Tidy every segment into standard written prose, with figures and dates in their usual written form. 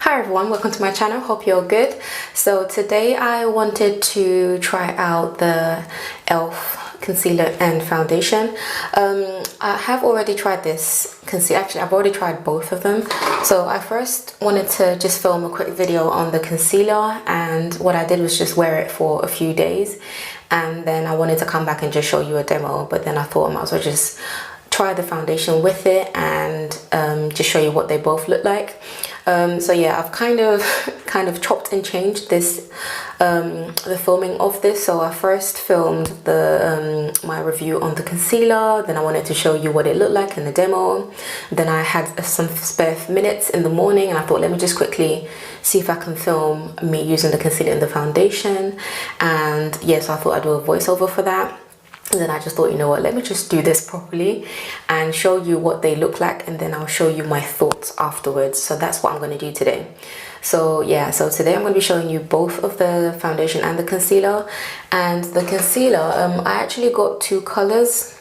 Hi everyone, welcome to my channel. Hope you're good. So today I wanted to try out the e.l.f. concealer and foundation. I have already tried this concealer. Actually, I've already tried both of them. So I first wanted to just film a quick video on the concealer, and what I did was just wear it for a few days, and then I wanted to come back and just show you a demo, but then I thought I might as well just try the foundation with it and just show you what they both look like. So yeah, I've kind of chopped and changed this the filming of this. So I first filmed the my review on the concealer, then I wanted to show you what it looked like in the demo. Then I had some spare minutes in the morning and I thought, let me just quickly see if I can film me using the concealer and the foundation. And yes, I thought I'd do a voiceover for that. And then I just thought, you know what, let me just do this properly and show you what they look like, and then I'll show you my thoughts afterwards. So that's what I'm going to do today. So yeah, so today I'm going to be showing you both of the foundation and the concealer. And the concealer, I actually got two colors.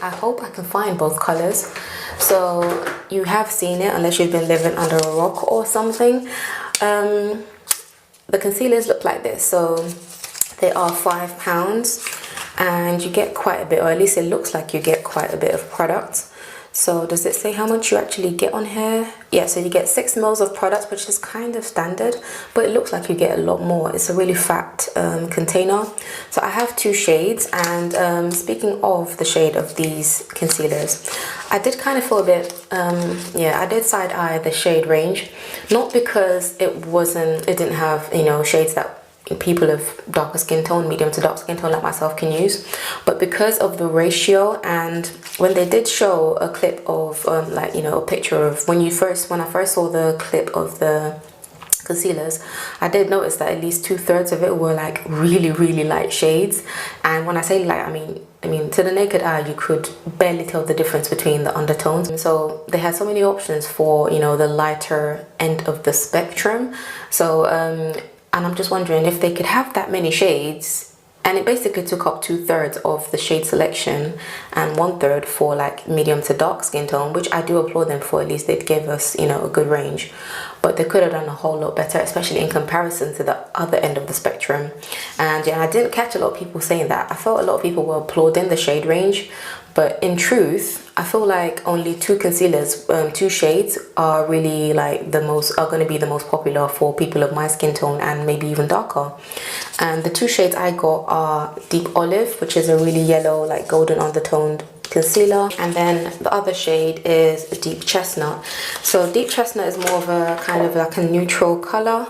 I hope I can find both colors. So you have seen it unless you've been living under a rock or something. The concealers look like this. So they are £5. And you get quite a bit, or at least it looks like you get quite a bit of product. So does it say how much you actually get on here? Yeah, so you get 6 mils of product, which is kind of standard, but it looks like you get a lot more. It's a really fat container. So I have two shades, and speaking of the shade of these concealers, I did kind of feel a bit, yeah, I did side eye the shade range, not because it didn't have, you know, shades that people of darker skin tone, medium to dark skin tone like myself can use, but because of the ratio. And when they did show a clip of like, you know, a picture of when I first saw the clip of the concealers, I did notice that at least 2/3 of it were like really light shades. And when I say light, I mean to the naked eye you could barely tell the difference between the undertones. So they had so many options for, you know, the lighter end of the spectrum. So and I'm just wondering if they could have that many shades, and it basically took up 2/3 of the shade selection and 1/3 for like medium to dark skin tone, which I do applaud them for. At least they gave us, you know, a good range, but they could have done a whole lot better, especially in comparison to the other end of the spectrum. And yeah, I didn't catch a lot of people saying that. I felt a lot of people were applauding the shade range, but in truth, I feel like only two concealers, two shades are really like are going to be the most popular for people of my skin tone and maybe even darker. And the two shades I got are Deep Olive, which is a really yellow, like golden undertoned concealer, and then the other shade is Deep Chestnut. So Deep Chestnut is more of a kind of like a neutral color.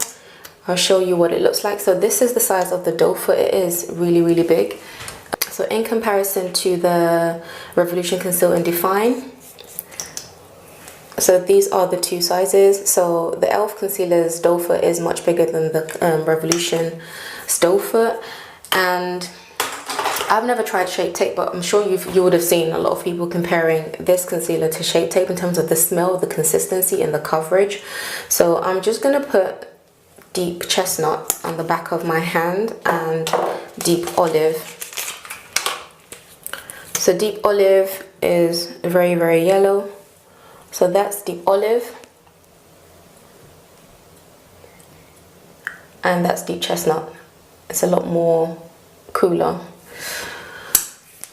I'll show you what it looks like. So this is the size of the doe foot. It is really big. So in comparison to the Revolution Conceal and Define, so these are the two sizes. So the e.l.f. concealer's doe foot is much bigger than the Revolution doe foot, and I've never tried Shape Tape, but I'm sure you would have seen a lot of people comparing this concealer to Shape Tape in terms of the smell, the consistency, and the coverage. So I'm just gonna put Deep Chestnut on the back of my hand and Deep Olive. So Deep Olive is very yellow. So that's Deep Olive. And that's Deep Chestnut. It's a lot more cooler.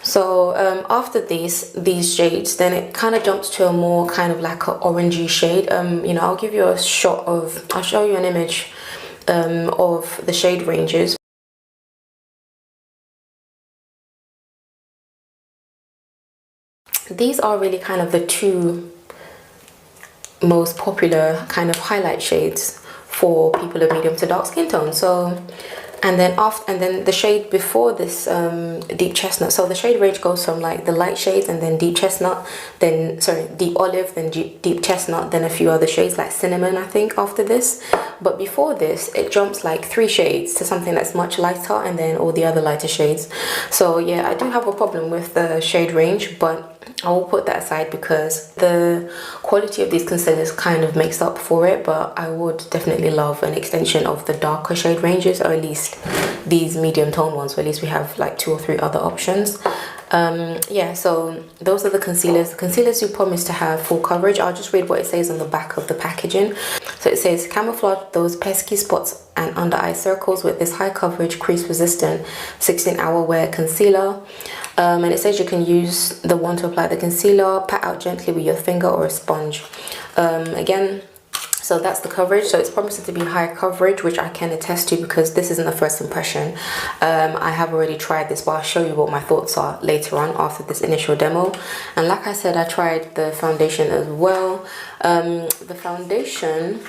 So after these shades, then it kind of jumps to a more kind of like an orangey shade. You know, I'll give you a shot of, I'll show you an image of the shade ranges. These are really kind of the two most popular kind of highlight shades for people of medium to dark skin tone. So and then the shade before this, Deep Chestnut, so the shade range goes from like the light shades and then Deep Chestnut, then sorry, Deep Olive, then Deep Chestnut, then a few other shades like Cinnamon, I think, after this. But before this, it jumps like 3 shades to something that's much lighter, and then all the other lighter shades. So yeah, I do have a problem with the shade range, but I will put that aside because the quality of these concealers kind of makes up for it. But I would definitely love an extension of the darker shade ranges, or at least these medium tone ones, or at least we have like 2 or 3 other options. Yeah, so those are the concealers. The concealers do promise to have full coverage. I'll just read what it says on the back of the packaging. So it says, camouflage those pesky spots and under eye circles with this high coverage, crease resistant 16-hour wear concealer. And it says you can use the wand to apply the concealer, pat out gently with your finger or a sponge. Again, so that's the coverage. So it's promising to be high coverage, which I can attest to because this isn't the first impression. I have already tried this, but I'll show you what my thoughts are later on after this initial demo. And like I said, I tried the foundation as well. The foundation,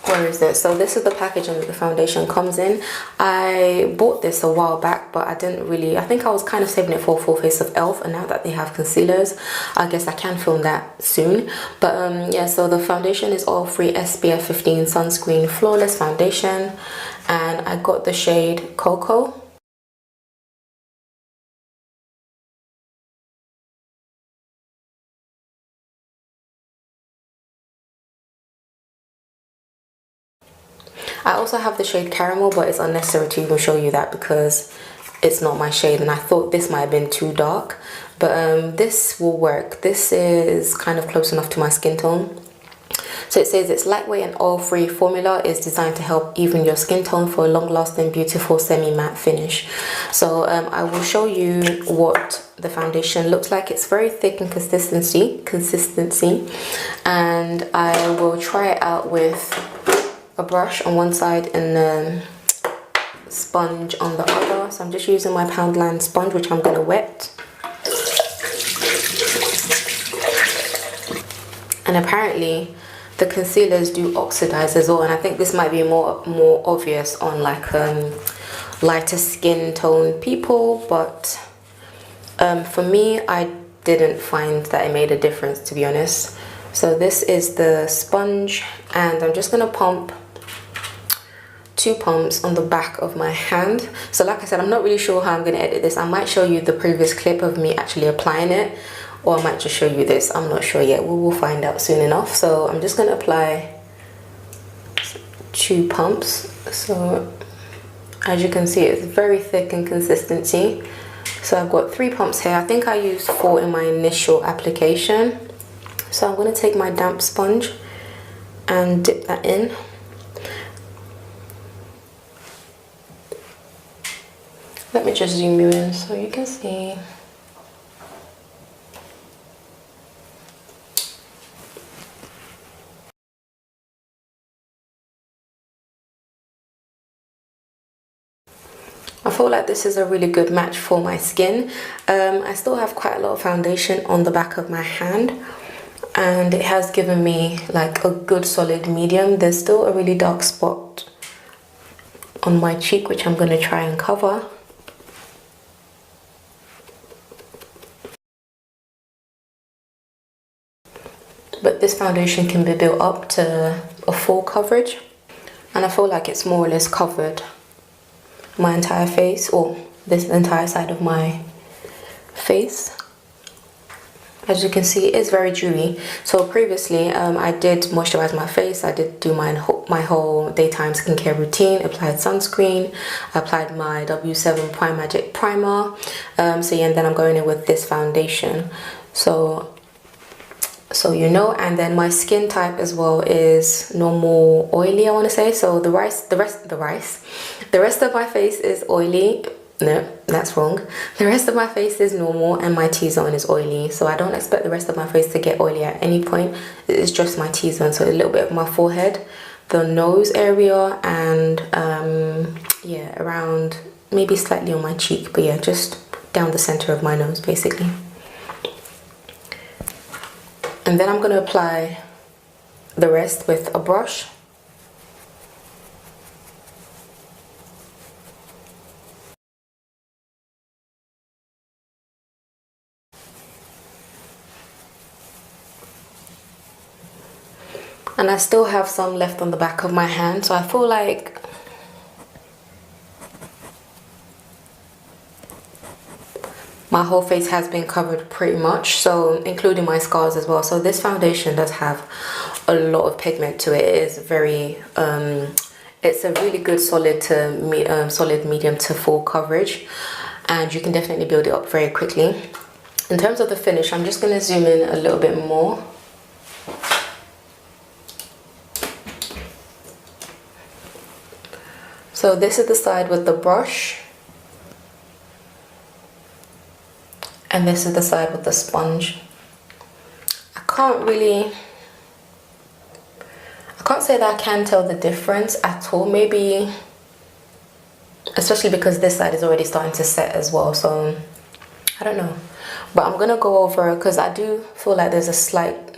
where is it? So this is the packaging that the foundation comes in. I bought this a while back, but I didn't really, I think I was kind of saving it for a full face of e.l.f. and now that they have concealers, I guess I can film that soon. But yeah, so the foundation is oil-free SPF 15 sunscreen flawless foundation, and I got the shade Cocoa. I also have the shade Caramel, but it's unnecessary to even show you that because it's not my shade, and I thought this might have been too dark, but this will work. This is kind of close enough to my skin tone. So it says its lightweight and oil-free formula is designed to help even your skin tone for a long-lasting, beautiful semi-matte finish. So I will show you what the foundation looks like. It's very thick in consistency, and I will try it out with a brush on one side and a sponge on the other. So I'm just using my Poundland sponge, which I'm going to wet. And apparently the concealers do oxidize as well, and I think this might be more obvious on like lighter skin tone people, but for me, I didn't find that it made a difference, to be honest. So this is the sponge, and I'm just gonna pump 2 pumps on the back of my hand. So like I said, I'm not really sure how I'm gonna edit this. I might show you the previous clip of me actually applying it, or I might just show you this. I'm not sure yet. We will find out soon enough. So I'm just gonna apply 2 pumps. So as you can see, it's very thick in consistency. So I've got 3 pumps here. I think I used 4 in my initial application. So I'm going to take my damp sponge and dip that in. Let me just zoom you in so you can see. I feel like this is a really good match for my skin. I still have quite a lot of foundation on the back of my hand, and it has given me like a good solid medium. There's still a really dark spot on my cheek, which I'm going to try and cover. But this foundation can be built up to a full coverage, and I feel like it's more or less covered my entire face, or this entire side of my face. As you can see, it's very dewy. So previously I did moisturize my face. I did do my whole daytime skincare routine, applied sunscreen, applied my W7 Prime Magic primer. So yeah, and then I'm going in with this foundation. So you know, and then my skin type as well is normal oily, I want to say. So the rest of my face is oily. No, that's wrong. The rest of my face is normal, and my T-zone is oily. So I don't expect the rest of my face to get oily at any point. It's just my T-zone. So a little bit of my forehead, the nose area, and yeah, around maybe slightly on my cheek, but yeah, just down the center of my nose basically. And then I'm going to apply the rest with a brush. And I still have some left on the back of my hand, so I feel like my whole face has been covered pretty much, so including my scars as well. So this foundation does have a lot of pigment to it. It is very It's a really good solid medium to full coverage, and you can definitely build it up very quickly. In terms of the finish, I'm just going to zoom in a little bit more. So this is the side with the brush, and this is the side with the sponge. I can't say that I can tell the difference at all. Maybe, especially because this side is already starting to set as well, so I don't know. But I'm gonna go over, because I do feel like there's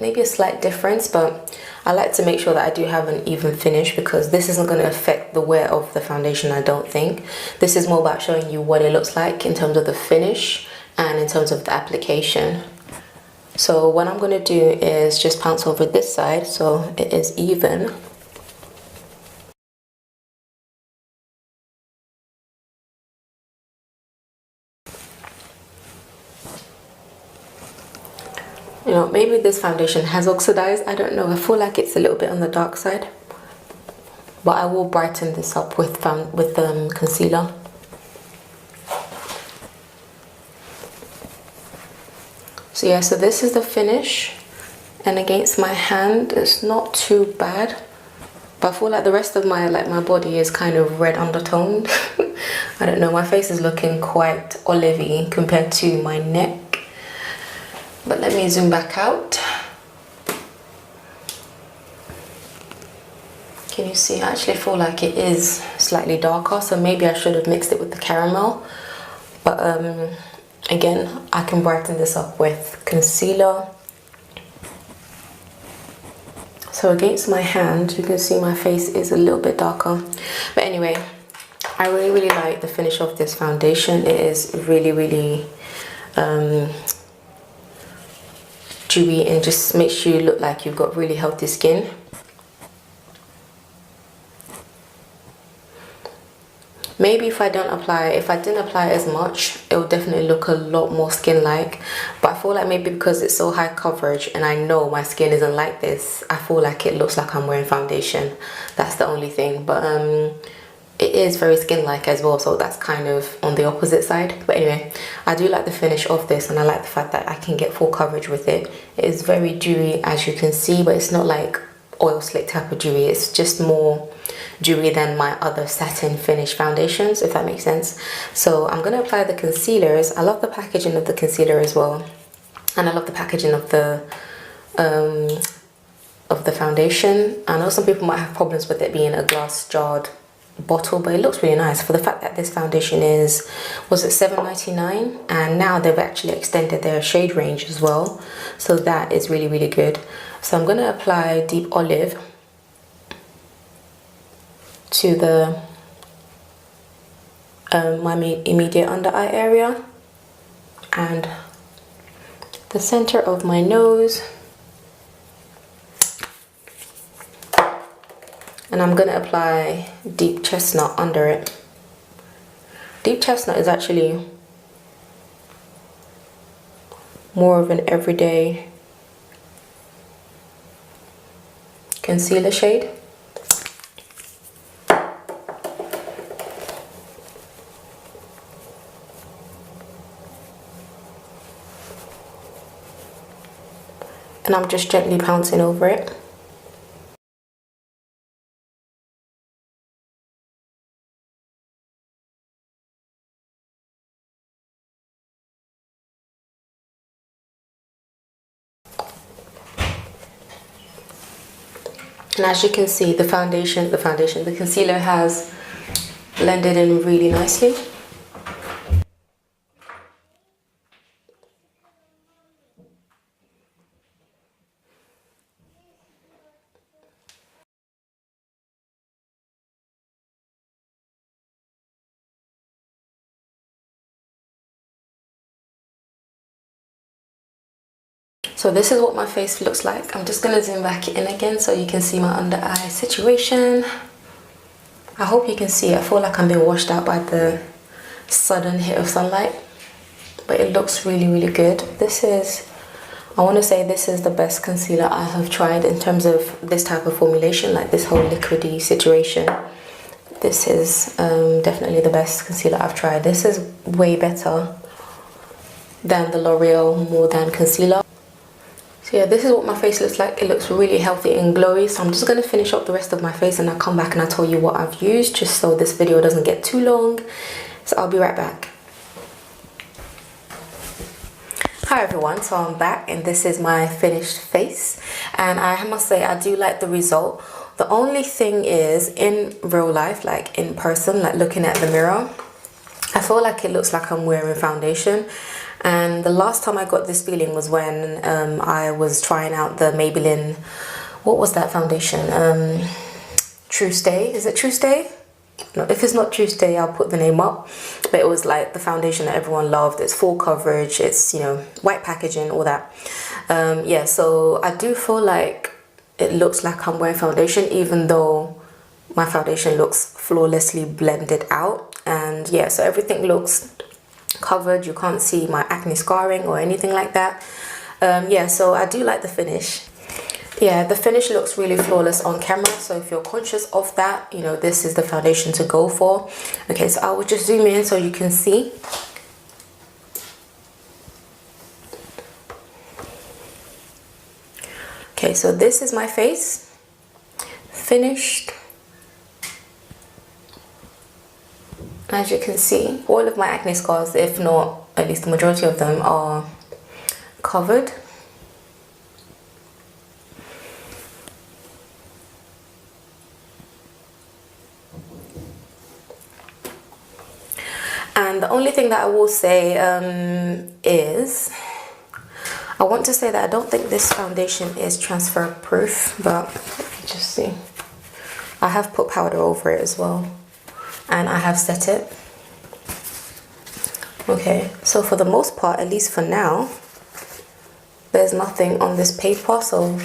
maybe a slight difference, but I like to make sure that I do have an even finish, because this isn't going to affect the wear of the foundation, I don't think. This is more about showing you what it looks like in terms of the finish and in terms of the application. So what I'm going to do is just pounce over this side so it is even. You know, maybe this foundation has oxidized, I don't know. I feel like it's a little bit on the dark side, but I will brighten this up with concealer. So yeah, so this is the finish, and against my hand it's not too bad, but I feel like the rest of my body is kind of red undertoned. I don't know, my face is looking quite olivey compared to my neck. But let me zoom back out. Can you see? I actually feel like it is slightly darker, so maybe I should have mixed it with the caramel. But again, I can brighten this up with concealer. So against my hand, you can see my face is a little bit darker. But anyway, I really like the finish of this foundation. It is really dewy, and just makes you look like you've got really healthy skin. Maybe if I didn't apply as much, it would definitely look a lot more skin-like. But I feel like maybe because it's so high coverage and I know my skin isn't like this, I feel like it looks like I'm wearing foundation. That's the only thing. But it is very skin-like as well, so that's kind of on the opposite side. But anyway, I do like the finish of this, and I like the fact that I can get full coverage with it. It is very dewy, as you can see, but it's not like oil slick type of dewy. It's just more dewy than my other satin finish foundations, if that makes sense. So I'm going to apply the concealers. I love the packaging of the concealer as well, and I love the packaging of the foundation. I know some people might have problems with it being a glass jarred bottle, but it looks really nice for the fact that this foundation was it $7.99, and now they've actually extended their shade range as well, so that is really good. So I'm going to apply Deep Olive to the my immediate under eye area and the center of my nose. And I'm going to apply Deep Chestnut under it. Deep Chestnut is actually more of an everyday concealer shade. And I'm just gently pouncing over it. And as you can see, the concealer has blended in really nicely. So this is what my face looks like. I'm just going to zoom back in again so you can see my under eye situation. I hope you can see it. I feel like I'm being washed out by the sudden hit of sunlight, but it looks really good. I want to say this is the best concealer I have tried in terms of this type of formulation, like this whole liquidy situation. this is definitely the best concealer I've tried. This is way better than the L'Oreal More Than Concealer. So yeah, this is what my face looks like. It looks really healthy and glowy. So I'm just going to finish up the rest of my face and I'll come back and I'll tell you what I've used, just so this video doesn't get too long. So I'll be right back. Hi everyone, so I'm back and this is my finished face, and I must say I do like the result. The only thing is, in real life, like in person, like looking at the mirror, I feel like it looks like I'm wearing foundation. And the last time I got this feeling was when I was trying out the Maybelline, what was that foundation? True Stay, is it True Stay? No, if it's not True Stay, I'll put the name up. But it was like the foundation that everyone loved. It's full coverage, it's, you know, white packaging, all that. Yeah, so I do feel like it looks like I'm wearing foundation, even though my foundation looks flawlessly blended out. And yeah, so everything looks covered. You can't see my acne scarring or anything like that. Yeah, so I do like the finish. Yeah, the finish looks really flawless on camera, so if you're conscious of that, you know, this is the foundation to go for. Okay, so I will just zoom in so you can see. Okay, so this is my face, finished. As you can see, all of my acne scars, if not at least the majority of them, are covered. And the only thing that I will say is, I want to say that I don't think this foundation is transfer proof, but let me just see. I have put powder over it as well, and I have set it. Okay, so for the most part, at least for now, there's nothing on this paper, so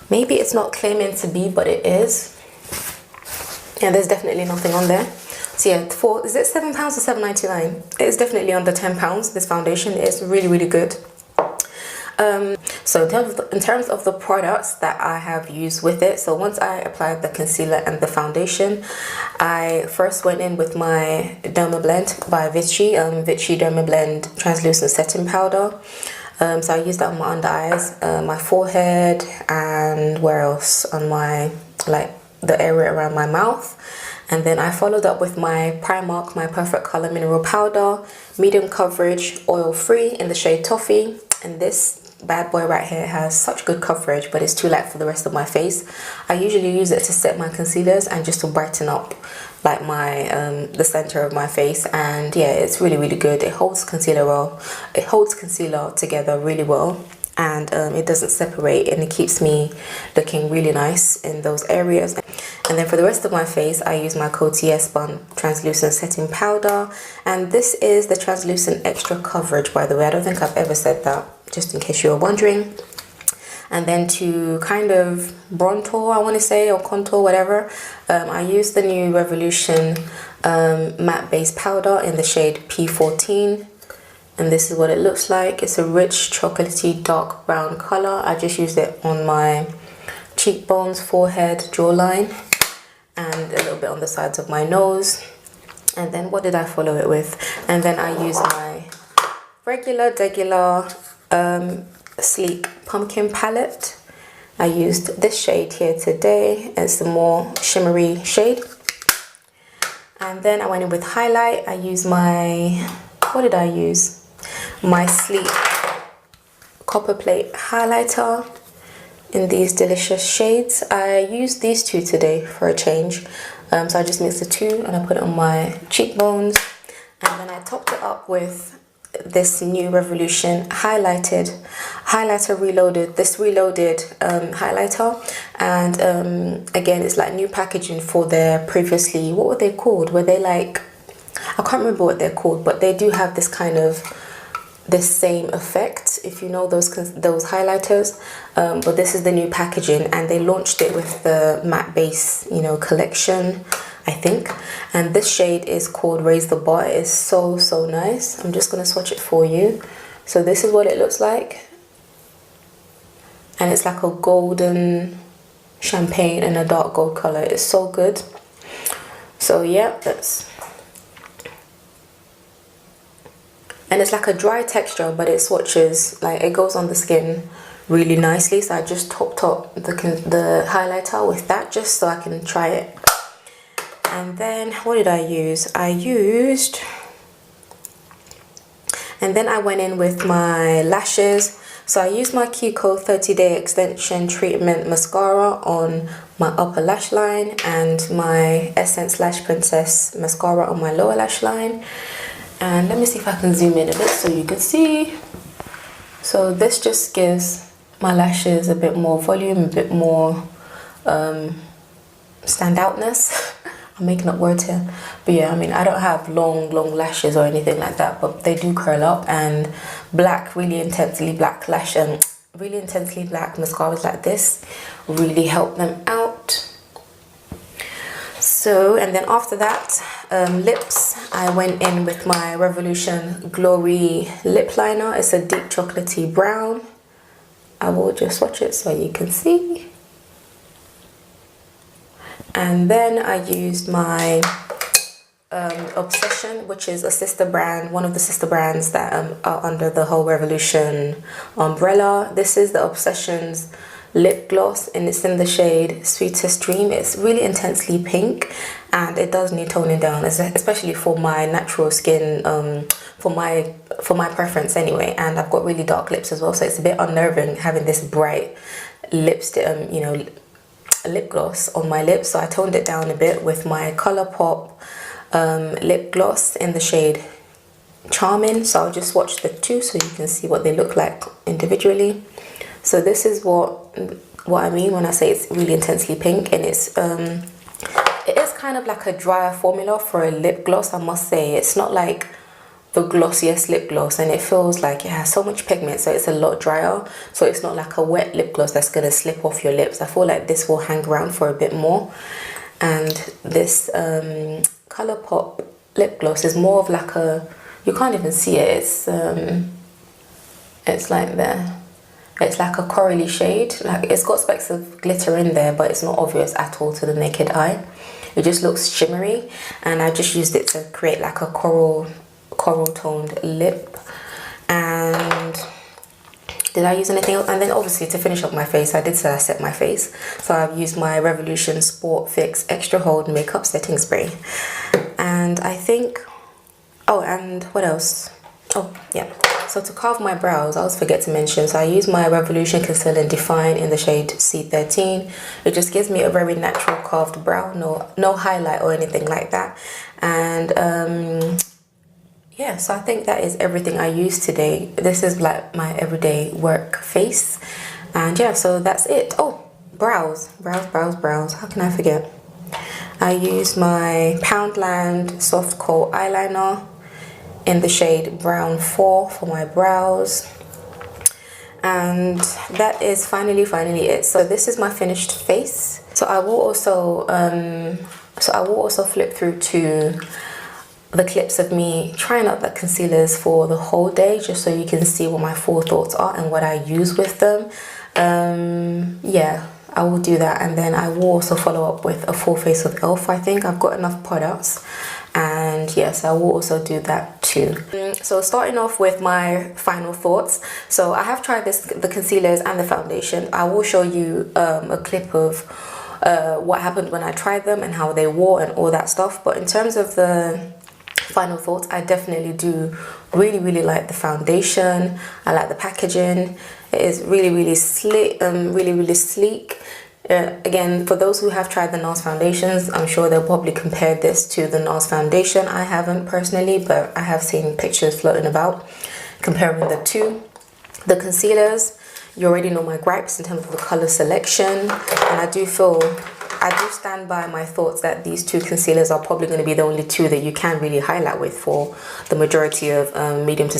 maybe it's not claiming to be, but it is. Yeah, there's definitely nothing on there. So yeah, is it £7 or £7.99? It is definitely under £10. This foundation is really, really good. So in terms of the products that I have used with it, so once I applied the concealer and the foundation, I first went in with my Derma Blend by Vichy, Vichy Derma Blend Translucent Setting Powder. So I used that on my under eyes, my forehead, and where else, on my, like, the area around my mouth. And then I followed up with my Primark My Perfect Color Mineral Powder, medium coverage, oil free, in the shade Toffee. And this bad boy right here has such good coverage, but it's too light for the rest of my face. I usually use it to set my concealers and just to brighten up like my the center of my face. And yeah, it's really, really good. It holds concealer well. It holds concealer together really well, and it doesn't separate, and it keeps me looking really nice in those areas. And then for the rest of my face, I use my Coty S-Bun Translucent Setting Powder, and this is the Translucent Extra Coverage, by the way. I don't think I've ever said that, just in case you were wondering. And then to kind of bronzer, I want to say, or contour, whatever, I use the new Revolution matte base powder in the shade P14. And this is what it looks like. It's a rich chocolatey dark brown color. I just used it on my cheekbones, forehead, jawline, and a little bit on the sides of my nose. And then what did I follow it with? And then I used my regular sleek pumpkin palette. I used this shade here today. It's the more shimmery shade. And then I went in with highlight. I used my, what did I use? My sleek copper plate highlighter in these delicious shades. I used these two today for a change. So I just mixed the two and I put it on my cheekbones. And then I topped it up with this new Revolution highlighter reloaded, this reloaded highlighter. And again, it's like new packaging for their previously, what were they called? Were they like, I can't remember what they're called, but they do have this kind of, this same effect, if you know those highlighters. But this is the new packaging, and they launched it with the matte base, you know, collection, I think. And this shade is called Raise the Bar. It is so nice. I'm just gonna swatch it for you. So this is what it looks like, and it's like a golden champagne and a dark gold color. It's so good. So yeah, that's, and it's like a dry texture, but it swatches, like it goes on the skin really nicely. So I just topped up the highlighter with that just so I can try it. And then what did I use? And then I went in with my lashes. So I used my Coco 30-day extension treatment mascara on my upper lash line and my Essence Lash Princess mascara on my lower lash line. And let me see if I can zoom in a bit so you can see. So this just gives my lashes a bit more volume, a bit more standoutness. I'm making up words here, but yeah, I mean, I don't have long lashes or anything like that, but they do curl up, and black, really intensely black lash and really intensely black mascaras like this really help them out. So, and then after that, lips, I went in with my Revolution Glory lip liner. It's a deep chocolatey brown. I will just swatch it so you can see. And then I used my Obsession, which is a sister brand, one of the sister brands that are under the whole Revolution umbrella. This is the Obsession's lip gloss, and it's in the shade Sweetest Dream. It's really intensely pink, and it does need toning down, especially for my natural skin, for my preference anyway. And I've got really dark lips as well, so it's a bit unnerving having this bright lipstick, you know, lip gloss on my lips. So I toned it down a bit with my ColourPop lip gloss in the shade Charming. So I'll just swatch the two so you can see what they look like individually. So this is what I mean when I say it's really intensely pink, and it's it is kind of like a drier formula for a lip gloss, I must say. It's not like the glossiest lip gloss, and it feels like it has so much pigment, so it's a lot drier. So it's not like a wet lip gloss that's gonna slip off your lips. I feel like this will hang around for a bit more. And this ColourPop lip gloss is more of like a, you can't even see it, it's like there, it's like a corally shade. Like, it's got specks of glitter in there, but it's not obvious at all to the naked eye. It just looks shimmery, and I just used it to create like a coral toned lip. And did I use anything else? And then obviously to finish up my face, I did say I set my face, so I've used my Revolution Sport Fix Extra Hold Makeup Setting Spray. And I think, oh, and what else? Oh yeah, so to carve my brows, I always forget to mention, so I use my Revolution Concealer and Define in the shade C13. It just gives me a very natural carved brow, no highlight or anything like that. And yeah, so I think that is everything I used today. This is like my everyday work face. And yeah, so that's it. Oh, brows. How can I forget? I used my Poundland Soft Kohl Eyeliner in the shade Brown 4 for my brows. And that is finally it. So this is my finished face. So I will also flip through to the clips of me trying out the concealers for the whole day, just so you can see what my thoughts are and what I use with them. Yeah, I will do that, and then I will also follow up with a full face of e.l.f. I think I've got enough products, and yes, I will also do that too. So starting off with my final thoughts. So I have tried the concealers and the foundation. I will show you a clip of what happened when I tried them and how they wore and all that stuff. But in terms of the final thoughts, I definitely do really like the foundation. I like the packaging. It is really slick, really sleek. Again, for those who have tried the NARS foundations, I'm sure they'll probably compare this to the NARS foundation. I haven't personally, but I have seen pictures floating about comparing the two. The concealers, you already know my gripes in terms of the color selection, and I do stand by my thoughts that these two concealers are probably going to be the only two that you can really highlight with for the majority of medium to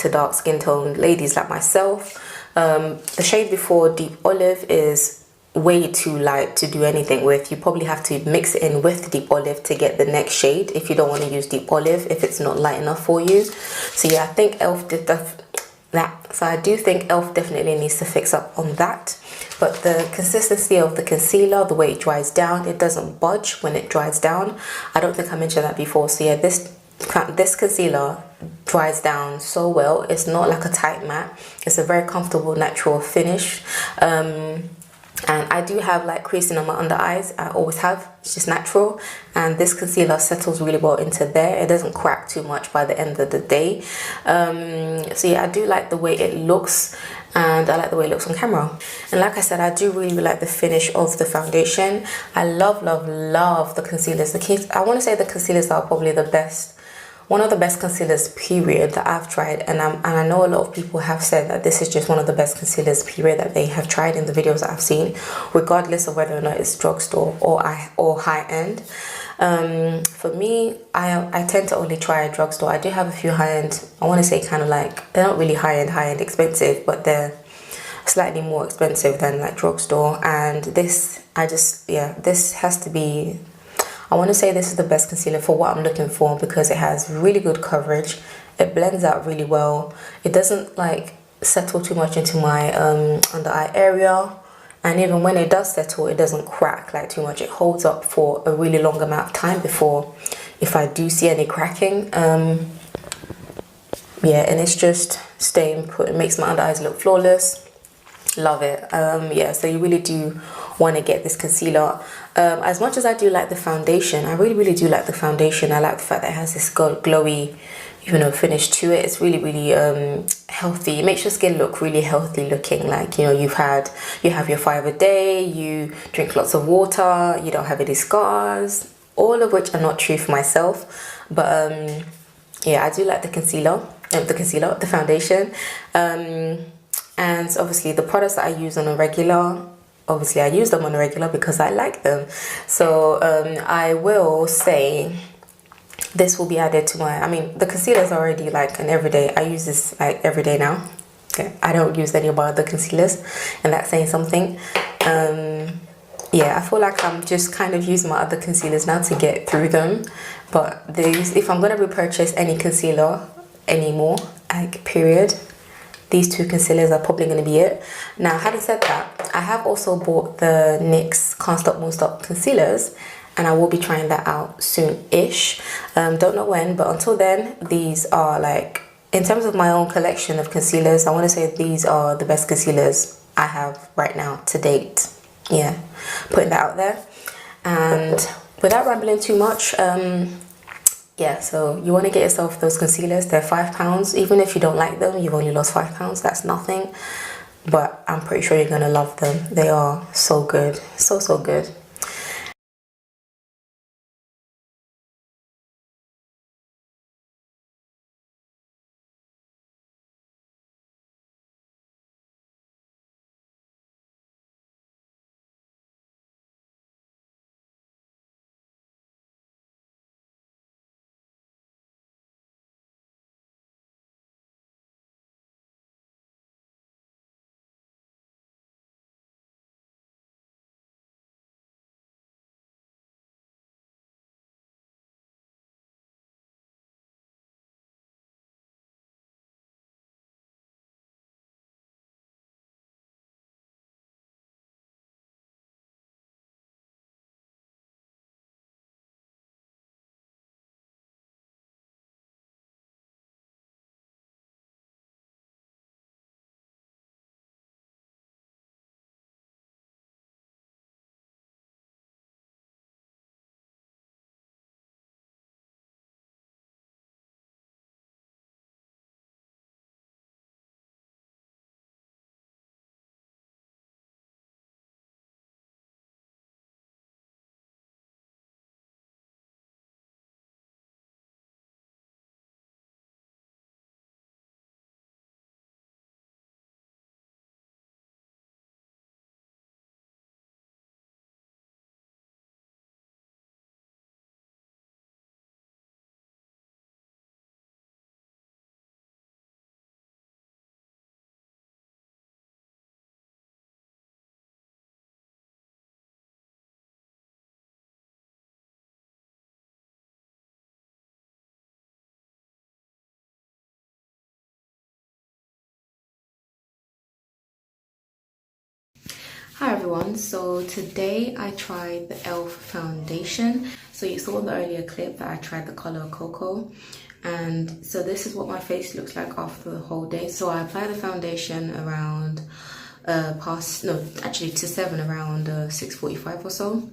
dark skin tone ladies like myself. The shade before, Deep Olive, is way too light to do anything with. You probably have to mix it in with Deep Olive to get the next shade if you don't want to use Deep Olive, if it's not light enough for you. So yeah, I think e.l.f. that. So I do think e.l.f. definitely needs to fix up on that. But the consistency of the concealer, the way it dries down, it doesn't budge when it dries down. I don't think I mentioned that before. So yeah, this concealer dries down so well. It's not like a tight matte. It's a very comfortable natural finish. And I do have like creasing on my under eyes. I always have. It's just natural. And this concealer settles really well into there. It doesn't crack too much by the end of the day. So yeah, I do like the way it looks. And I like the way it looks on camera. And like I said, I do really like the finish of the foundation. I love, love, love the concealers. I want to say the concealers are probably the best. One of the best concealers period that I've tried, and I know a lot of people have said that this is just one of the best concealers period that they have tried in the videos that I've seen, regardless of whether or not it's drugstore or high end. For me, I tend to only try a drugstore. I do have a few high end. I want to say kind of like, they're not really high end expensive, but they're slightly more expensive than like drugstore. And this, this has to be, I want to say this is the best concealer for what I'm looking for, because it has really good coverage. It blends out really well. It doesn't like settle too much into my under eye area. And even when it does settle, it doesn't crack like too much. It holds up for a really long amount of time before, if I do see any cracking. Yeah, and it's just staying put. It makes my under eyes look flawless. Love it. Yeah, so you really do want to get this concealer. As much as I do like the foundation, I really do like the foundation. I like the fact that it has this glowy, finish to it. It's really healthy. It makes your skin look really healthy looking. Like, you have your 5 a day, you drink lots of water, you don't have any scars, all of which are not true for myself. But yeah, I do like the the foundation. And obviously the products that I use on a regular, obviously I use them on a regular because I like them. So I will say this will be added to the concealer is already like an everyday. I use this like every day now. Okay, I don't use any of my other concealers, and that's saying something. Yeah, I feel like I'm just kind of using my other concealers now to get through them. But if I'm going to repurchase any concealer anymore, like period, these two concealers are probably going to be it. Now, having said that, I have also bought the NYX Can't Stop Won't Stop concealers, and I will be trying that out soon-ish. Don't know when, but until then, these are like, in terms of my own collection of concealers, I want to say these are the best concealers I have right now to date. Yeah, putting that out there. And without rambling too much, yeah, so you want to get yourself those concealers. They're £5. Even if you don't like them, you've only lost £5. That's nothing. But I'm pretty sure you're going to love them. They are so good. So good. everyone, so today I tried the e.l.f. foundation. So you saw in the earlier clip that I tried the color Coco, and so this is what my face looks like after the whole day. So I applied the foundation around to 7 around 6:45 or so,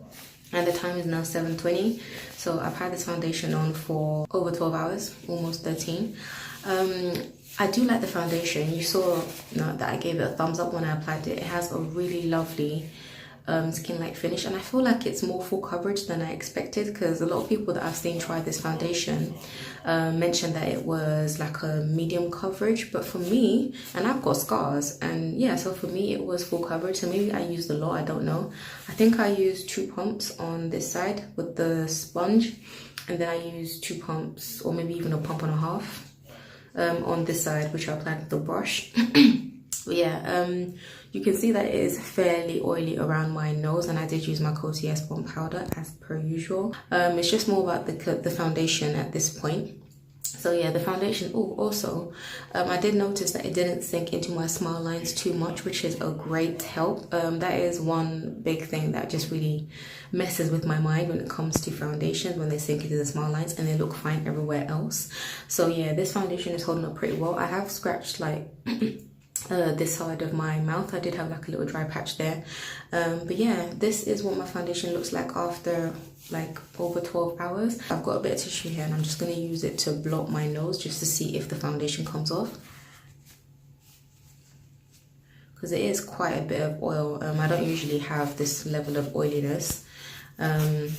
and the time is now 7:20. So I've had this foundation on for over 12 hours, almost 13. I do like the foundation. You saw that I gave it a thumbs up when I applied it. It has a really lovely skin-like finish, and I feel like it's more full coverage than I expected, because a lot of people that I've seen try this foundation mentioned that it was like a medium coverage, but for me, and I've got scars, and yeah, so for me it was full coverage. So maybe I used a lot, I don't know. I think I used 2 pumps on this side with the sponge, and then I used 2 pumps, or maybe even a pump and a half on this side, which I applied with the brush. But yeah, you can see that it is fairly oily around my nose, and I did use my Coty Bomb powder as per usual. It's just more about the foundation at this point. So yeah, the foundation. Oh, also, I did notice that it didn't sink into my smile lines too much, which is a great help. That is one big thing that just really messes with my mind when it comes to foundations, when they sink into the smile lines and they look fine everywhere else. So yeah, this foundation is holding up pretty well. I have scratched like this side of my mouth. I did have like a little dry patch there, but yeah, this is what my foundation looks like after like over 12 hours. I've got a bit of tissue here, and I'm just going to use it to blot my nose just to see if the foundation comes off, because it is quite a bit of oil. I don't usually have this level of oiliness, so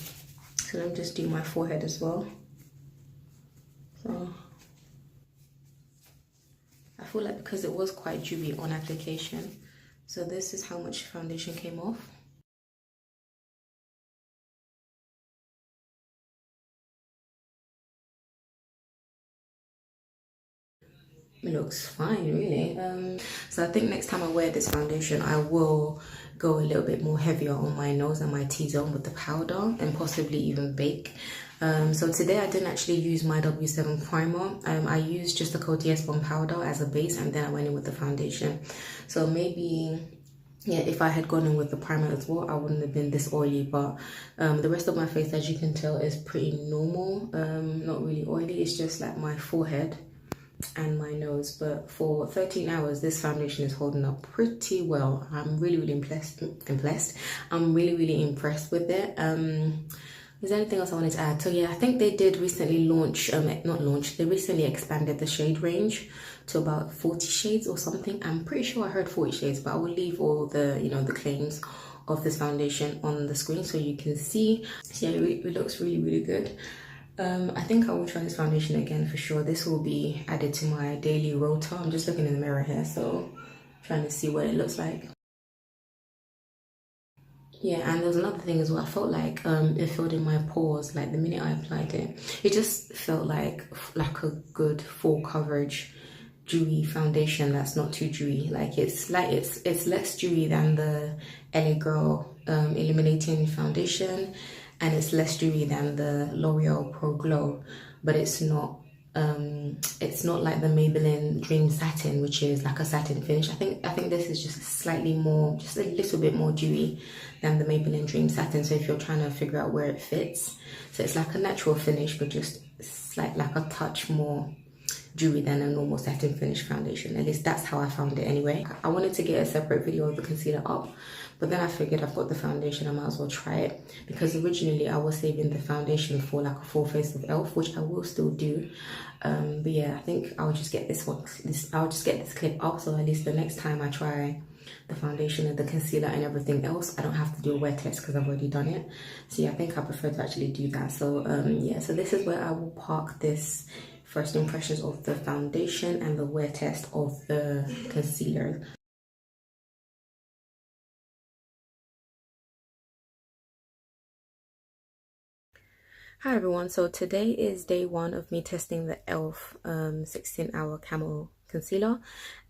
let me just do my forehead as well. So I feel like because it was quite dewy on application, so this is how much foundation came off. It looks fine, really. So I think next time I wear this foundation, I will go a little bit more heavier on my nose and my T-zone with the powder, and possibly even bake. So today I didn't actually use my W7 primer. I used just the Coty Bomb powder as a base, and then I went in with the foundation. So maybe, yeah, if I had gone in with the primer as well, I wouldn't have been this oily. But the rest of my face, as you can tell, is pretty normal. Not really oily. It's just like my forehead and my nose. But for 13 hours, this foundation is holding up pretty well. I'm really impressed. I'm really impressed with it. Is there anything else I wanted to add? So yeah, I think they did recently launch, they recently expanded the shade range to about 40 shades or something. I'm pretty sure I heard 40 shades, but I will leave all the, the claims of this foundation on the screen so you can see. So yeah, it looks really good. I think I will try this foundation again for sure. This will be added to my daily rota. I'm just looking in the mirror here, so trying to see what it looks like. Yeah, and there's another thing as well. I felt like it filled in my pores. Like the minute I applied it, it just felt like a good full coverage dewy foundation that's not too dewy. Like it's less dewy than the LA Girl illuminating foundation, and it's less dewy than the L'Oreal Pro Glow, but it's not like the Maybelline Dream Satin, which is like a satin finish. I think this is just slightly more, just a little bit more dewy than the Maybelline Dream Satin. So if you're trying to figure out where it fits, so it's like a natural finish, but just like a touch more dewy than a normal satin finish foundation. At least that's how I found it anyway. I wanted to get a separate video of the concealer up, but then I figured I've got the foundation, I might as well try it, because originally I was saving the foundation for like a full face of e.l.f., which I will still do. But yeah, I think I'll just get I'll just get this clip up, so at least the next time I try the foundation and the concealer and everything else, I don't have to do a wear test because I've already done it. So yeah, I think I prefer to actually do that. So yeah, so this is where I will park this first impressions of the foundation and the wear test of the concealer. Hi everyone, so today is day 1 of me testing the e.l.f. 16-hour Camo Concealer,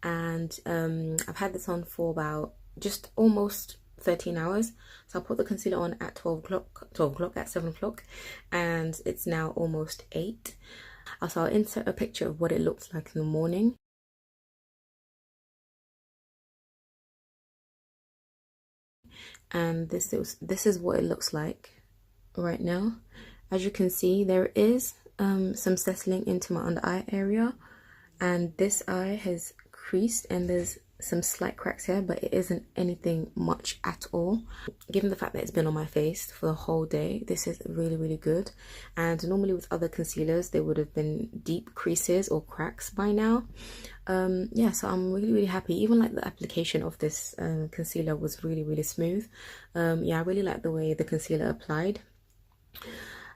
and I've had this on for about just almost 13 hours. So I put the concealer on at 12 o'clock at 7 o'clock, and it's now almost 8. Also, I'll insert a picture of what it looks like in the morning. and this is what it looks like right now. As you can see, there is some settling into my under eye area, and this eye has creased and there's some slight cracks here, but it isn't anything much at all. Given the fact that it's been on my face for the whole day, this is really good. And normally with other concealers, there would have been deep creases or cracks by now. Yeah, so I'm really happy. Even like the application of this concealer was really smooth. Yeah, I really like the way the concealer applied.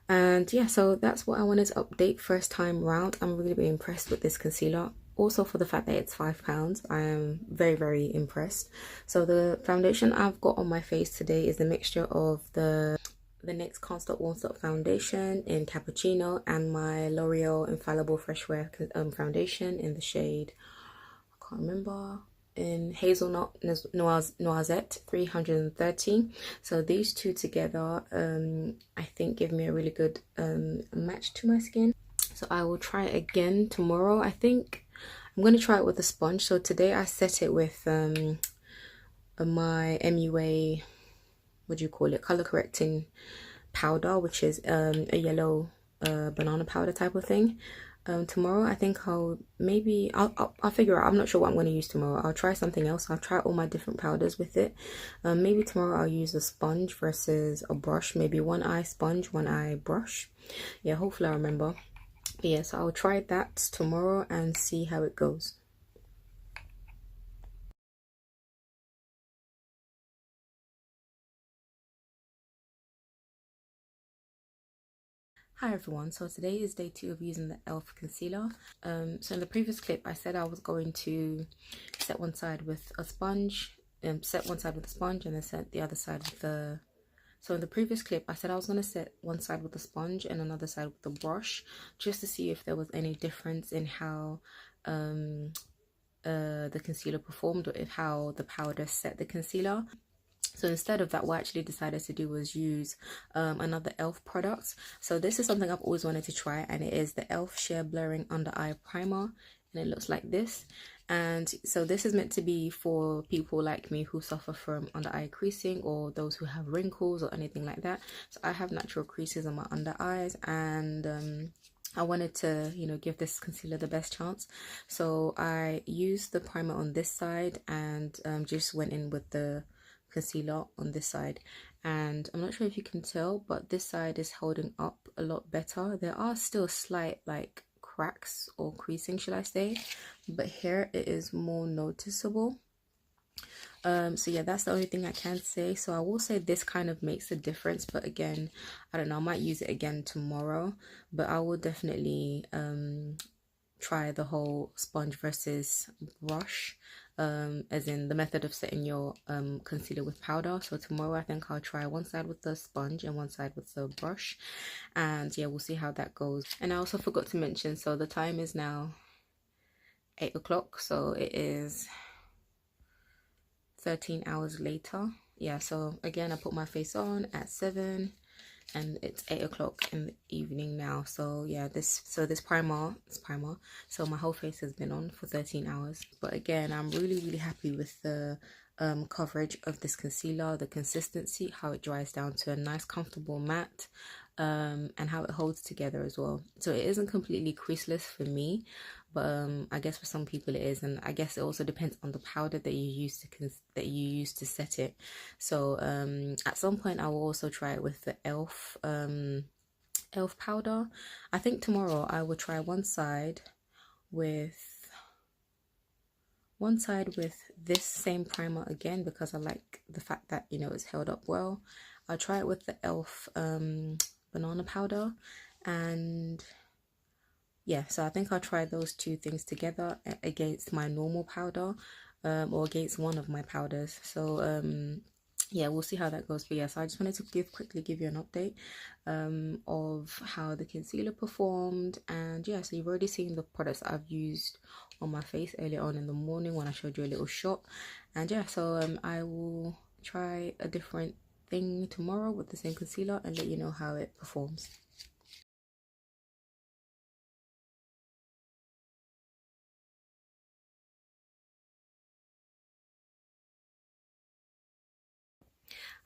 And yeah, so that's what I wanted to update first time round. I'm really impressed with this concealer. Also, for the fact that it's £5, I am very impressed. So the foundation I've got on my face today is a mixture of the NYX Can't Stop Won't Stop foundation in Cappuccino and my L'Oreal Infallible Freshwear foundation in the shade, I can't remember, in Hazelnut Noisette 330. So these two together I think give me a really good match to my skin. So I will try it again tomorrow. I think I'm going to try it with a sponge. So today I set it with my MUA, what do you call it, color correcting powder, which is a yellow banana powder type of thing. Tomorrow I think I'll figure out. I'm not sure what I'm going to use tomorrow. I'll try something else. I'll try all my different powders with it. Maybe tomorrow I'll use a sponge versus a brush. Maybe one eye sponge, one eye brush. Yeah, hopefully I remember. But yeah, so I'll try that tomorrow and see how it goes. Hi everyone, so today is day 2 of using the e.l.f. concealer. So in the previous clip I said I was going to set one side with a sponge, set one side with a sponge and then set the other side with the... So in the previous clip I said I was going to set one side with a sponge and another side with a brush, just to see if there was any difference in how the concealer performed, or how the powder set the concealer. So instead of that, what I actually decided to do was use another e.l.f. product. So this is something I've always wanted to try, and it is the e.l.f. Sheer Blurring Under Eye Primer, and it looks like this. And so this is meant to be for people like me who suffer from under eye creasing, or those who have wrinkles or anything like that. So I have natural creases on my under eyes, and I wanted to, you know, give this concealer the best chance. So I used the primer on this side and just went in with the concealer on this side, and I'm not sure if you can tell, but this side is holding up a lot better. There are still slight like cracks or creasing, should I say, but here it is more noticeable. So yeah, that's the only thing I can say. So I will say this kind of makes a difference, but again, I don't know, I might use it again tomorrow, but I will definitely try the whole sponge versus brush, as in the method of setting your concealer with powder. So tomorrow I think I'll try one side with the sponge and one side with the brush, and yeah, we'll see how that goes. And I also forgot to mention, so the time is now 8 o'clock, so it is 13 hours later. Yeah, so again I put my face on at 7 and it's 8 o'clock in the evening now. So yeah, this primer, so my whole face has been on for 13 hours. But again, I'm really happy with the coverage of this concealer, the consistency, how it dries down to a nice comfortable matte, and how it holds together as well. So it isn't completely creaseless for me, but I guess for some people it is, and I guess it also depends on the powder that you use to set it. So at some point I will also try it with the e.l.f. e.l.f. powder. I think tomorrow I will try one side with this same primer again, because I like the fact that, you know, it's held up well. I'll try it with the e.l.f. banana powder, and yeah, so I think I'll try those two things together against my normal powder, or against one of my powders. So yeah, we'll see how that goes. But yeah, so I just wanted to quickly give you an update of how the concealer performed. And yeah, so you've already seen the products that I've used on my face earlier on in the morning when I showed you a little shot. And yeah, so I will try a different thing tomorrow with the same concealer and let you know how it performs.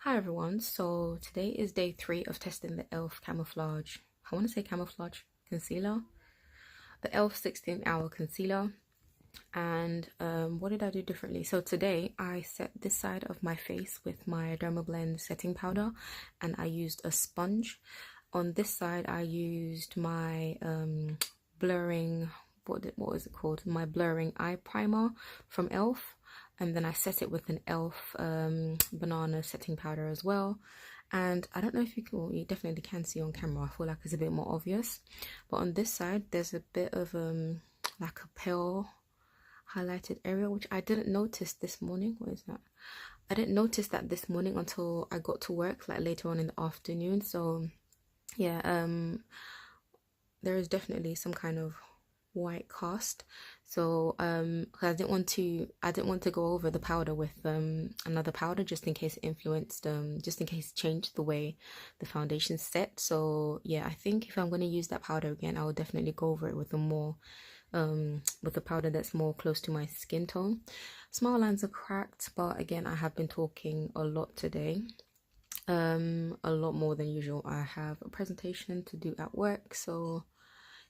Hi everyone, so today is day 3 of testing the e.l.f. camouflage, I want to say camouflage concealer, the e.l.f. 16-hour concealer. And what did I do differently? So today I set this side of my face with my Dermablend setting powder, and I used a sponge. On this side I used my blurring, what was it called, my blurring eye primer from e.l.f. And then I set it with an e.l.f. banana setting powder as well. And I don't know if you can, well, you definitely can see on camera, I feel like it's a bit more obvious, but on this side there's a bit of like a pale highlighted area, which I didn't notice this morning. What is that? I didn't notice that this morning until I got to work, like later on in the afternoon. So yeah, there is definitely some kind of white cast. So I didn't want to go over the powder with another powder, just in case it influenced, just in case it changed the way the foundation set. So yeah, I think if I'm going to use that powder again, I will definitely go over it with a more with a powder that's more close to my skin tone. Smile lines are cracked, but again, I have been talking a lot today, a lot more than usual. I have a presentation to do at work, so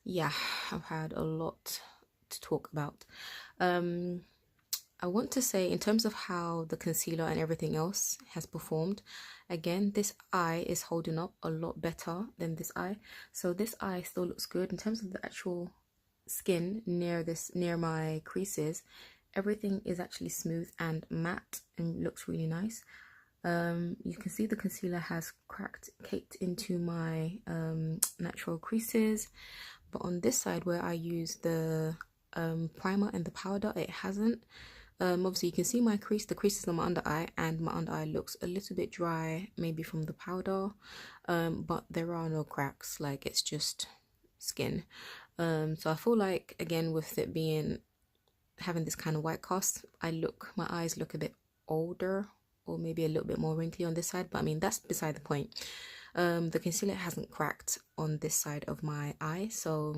yeah, I've had a lot to talk about. I want to say, in terms of how the concealer and everything else has performed, again, this eye is holding up a lot better than this eye. So this eye still looks good in terms of the actual skin near my creases. Everything is actually smooth and matte and looks really nice. You can see the concealer has caked into my natural creases, but on this side where I use the primer and the powder, it hasn't. Obviously you can see the creases on my under eye, and my under eye looks a little bit dry, maybe from the powder, but there are no cracks, like it's just skin. So I feel like, again, with it having this kind of white cast, my eyes look a bit older, or maybe a little bit more wrinkly on this side, but I mean, that's beside the point. The concealer hasn't cracked on this side of my eye, so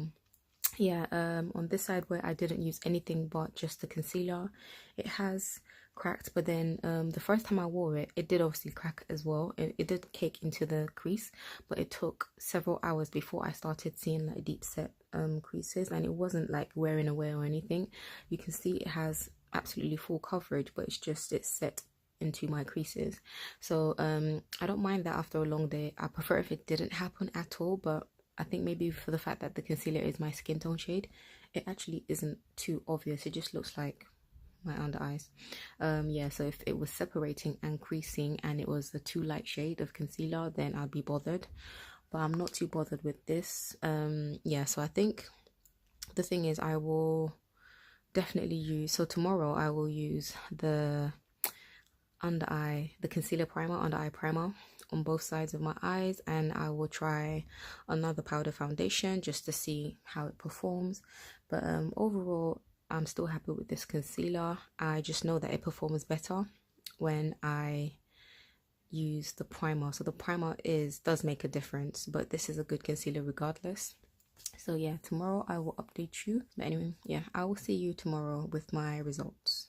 yeah, on this side where I didn't use anything but just the concealer, it has cracked. But then the first time I wore it, it did obviously crack as well. It did cake into the crease, but it took several hours before I started seeing like deep set creases, and it wasn't like wearing away or anything. You can see it has absolutely full coverage, but it's set into my creases. So I don't mind that after a long day. I prefer if it didn't happen at all, but I think maybe for the fact that the concealer is my skin tone shade, it actually isn't too obvious. It just looks like my under eyes. Yeah, so if it was separating and creasing and it was a too light shade of concealer, then I'd be bothered, but I'm not too bothered with this. Yeah, so I think the thing is, I will definitely use, so tomorrow I will use the concealer primer, under eye primer on both sides of my eyes, and I will try another powder foundation just to see how it performs. But overall, I'm still happy with this concealer. I just know that it performs better when I use the primer. So the primer does make a difference, but this is a good concealer regardless. So yeah, tomorrow I will update you. But anyway, yeah, I will see you tomorrow with my results.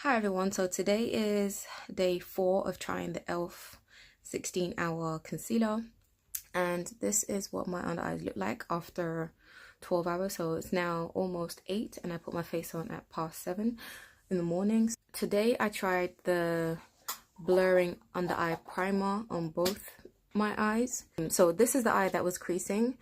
Hi everyone, so today is day 4 of trying the e.l.f. 16-hour concealer, and this is what my under eyes look like after 12 hours. So it's now almost 8 and I put my face on at past 7 in the morning. Today I tried the blurring under eye primer on both my eyes. So this is the eye that was creasing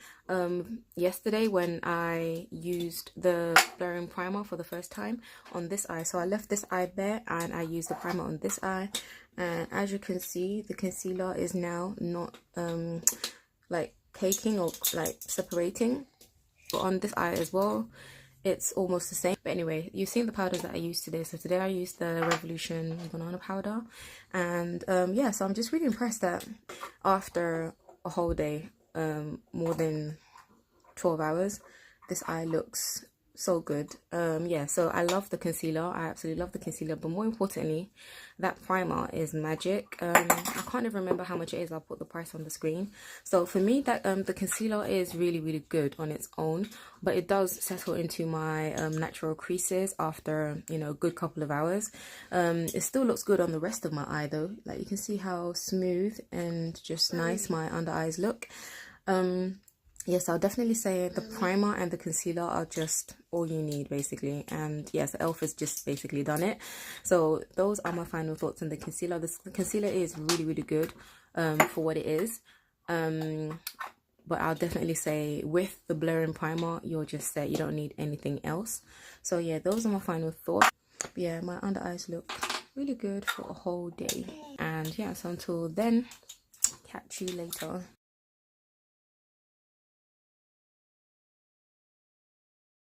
yesterday when I used the blurring primer for the first time on this eye. So I left this eye bare and I used the primer on this eye, and as you can see, the concealer is now not like caking or like separating. But on this eye as well, it's almost the same. But anyway, you've seen the powders that I used today. So today I used the Revolution banana powder, and yeah, so I'm just really impressed that after a whole day, more than 12 hours, this eye looks so good. Yeah, so I love the concealer. I absolutely love the concealer, but more importantly, that primer is magic. I can't even remember how much it is. I'll put the price on the screen. So for me, that the concealer is really good on its own, but it does settle into my natural creases after, you know, a good couple of hours. It still looks good on the rest of my eye though. Like, you can see how smooth and just nice my under eyes look. Yes, I'll definitely say the primer and the concealer are just all you need, basically. And yes, e.l.f. has just basically done it. So those are my final thoughts on the concealer. The concealer is really good for what it is. But I'll definitely say with the blurring primer, you're just set. You don't need anything else. So yeah, those are my final thoughts. Yeah, my under eyes look really good for a whole day. And yeah, so until then, catch you later.